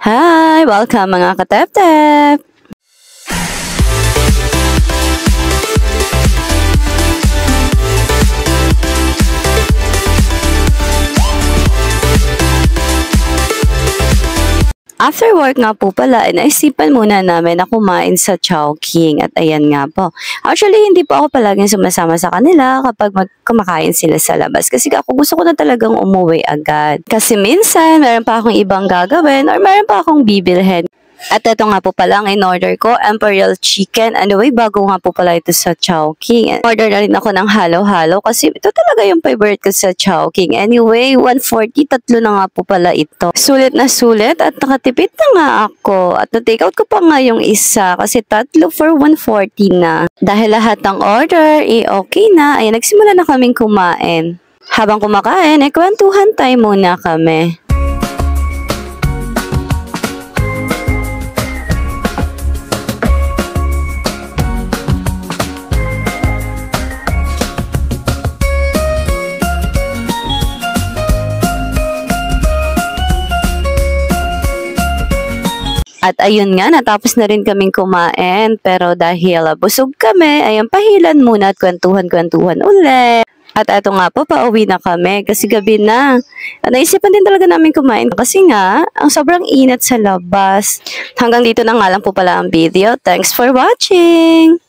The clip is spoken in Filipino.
Hi! Welcome mga katep-tep! After work nga po pala, naisipan muna namin na kumain sa Chowking at ayan nga po. Actually, hindi po ako palaging sumasama sa kanila kapag kumakain sila sa labas kasi ako gusto ko na talagang umuwi agad. Kasi minsan, meron pa akong ibang gagawin or meron pa akong bibilhin. At ito nga po pala ang in-order ko, Imperial Chicken. Anyway, bago nga po pala ito sa Chowking. Order na rin ako ng halo-halo kasi ito talaga yung favorite ko sa Chowking. Anyway, 140, tatlo na nga po pala ito. Sulit na sulit at nakatipid na nga ako. At na-take out ko pa nga yung isa kasi tatlo for 140 na. Dahil lahat ng order, okay na. Ayan, nagsimula na kaming kumain. Habang kumakain, kwentuhan tayo muna kami. At ayun nga, natapos na rin kaming kumain. Pero dahil busog kami, ayun, pahilan muna at kwentuhan-kwentuhan ulit. At eto nga po, pauwi na kami kasi gabi na. Naisipan din talaga namin kumain kasi nga, ang sobrang init sa labas. Hanggang dito na nga lang po pala ang video. Thanks for watching!